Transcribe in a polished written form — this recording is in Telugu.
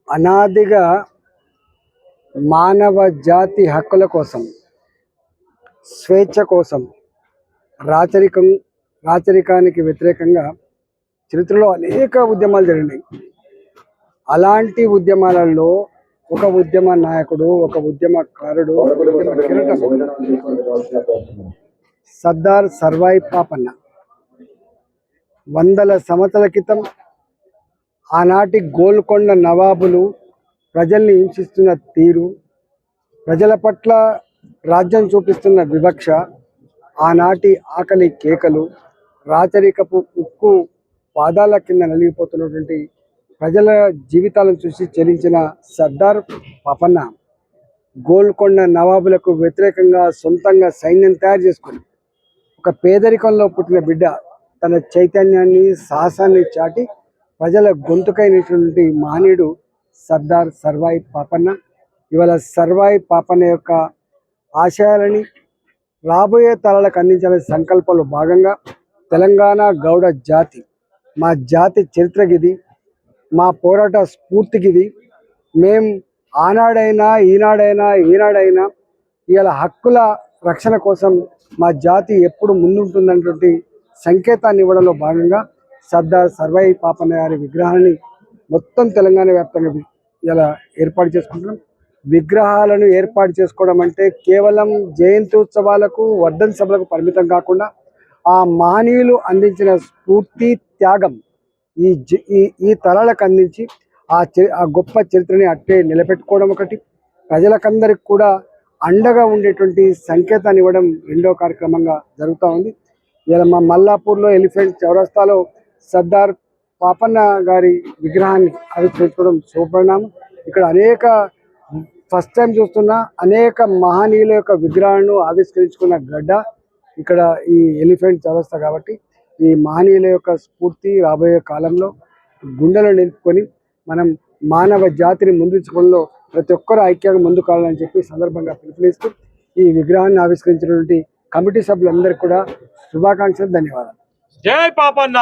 అనాదిగా మానవ జాతి హక్కుల కోసం, స్వేచ్ఛ కోసం, రాచరికానికి వ్యతిరేకంగా చరిత్రలో అనేక ఉద్యమాలు జరిగినాయి. అలాంటి ఉద్యమాలలో ఒక ఉద్యమ నాయకుడు, ఒక ఉద్యమకారుడు, సర్దార్ సర్వాయి పాపన్న. వందల సంవత్సరాల క్రితం ఆనాటి గోల్కొండ నవాబులు ప్రజల్ని హింసిస్తున్న తీరు, ప్రజల పట్ల రాజ్యం చూపిస్తున్న వివక్ష, ఆనాటి ఆకలి కేకలు, రాచరికపు ఉక్కు పాదాల కింద నలిగిపోతున్నటువంటి ప్రజల జీవితాలను చూసి చెలించిన సర్దార్ పాపన్న గోల్కొండ నవాబులకు వ్యతిరేకంగా సొంతంగా సైన్యం తయారు చేసుకొని ఒక పేదరికంలో పుట్టిన బిడ్డ తన చైతన్యాన్ని, సాహసాన్ని చాటి ప్రజల గొంతుకైనటువంటి మహనీయుడు సర్దార్ సర్వాయి పాపన్న. ఇవాళ సర్వాయి పాపన్న యొక్క ఆశయాలని రాబోయే తరాలకు అందించాలనే సంకల్పంలో భాగంగా తెలంగాణ గౌడ జాతి, మా జాతి చరిత్రకిది, మా పోరాట స్ఫూర్తికిది. మేం ఆనాడైనా ఈనాడైనా ఇవాళ హక్కుల రక్షణ కోసం మా జాతి ఎప్పుడు ముందుంటుందన్నటువంటి సంకేతాన్ని ఇవ్వడంలో భాగంగా సర్దార్ సర్వాయి పాపన్న గారి విగ్రహాన్ని మొత్తం తెలంగాణ వ్యాప్తంగా ఇలా ఏర్పాటు చేసుకుంటున్నాం. విగ్రహాలను ఏర్పాటు చేసుకోవడం అంటే కేవలం జయంతి ఉత్సవాలకు, వర్ధన్ సభలకు పరిమితం కాకుండా ఆ మహనీయులు అందించిన స్ఫూర్తి, త్యాగం ఈ తరాలకు అందించి ఆ గొప్ప చరిత్రని అట్టే నిలబెట్టుకోవడం ఒకటి, ప్రజలకందరికి కూడా అండగా ఉండేటువంటి సంకేతాన్ని ఇవ్వడం రెండో కార్యక్రమంగా జరుగుతూ ఉంది. ఇలా మా మల్లాపూర్లో ఎలిఫెంట్ చౌరస్తాలో సర్దార్ పాపన్న గారి విగ్రహాన్ని ఆవిష్కరించుకోవడం శుభపరిణామం. ఇక్కడ ఫస్ట్ టైం చూస్తున్న అనేక మహనీయుల యొక్క విగ్రహాలను ఆవిష్కరించుకున్న గడ్డ ఇక్కడ ఈ ఎలిఫెంట్ చౌరస్తా. కాబట్టి ఈ మహనీయుల యొక్క స్ఫూర్తి రాబోయే కాలంలో గుండెలో నిలుపుకొని మనం మానవ జాతిని ముందుంచడంలో ప్రతి ఒక్కరూ ఐక్యంగా ముందుకు కావాలని చెప్పి సందర్భంగా పిలుపునిస్తూ ఈ విగ్రహాన్ని ఆవిష్కరించినటువంటి కమిటీ సభ్యులందరికీ కూడా శుభాకాంక్షలు, ధన్యవాదాలు. జై పాపన్న.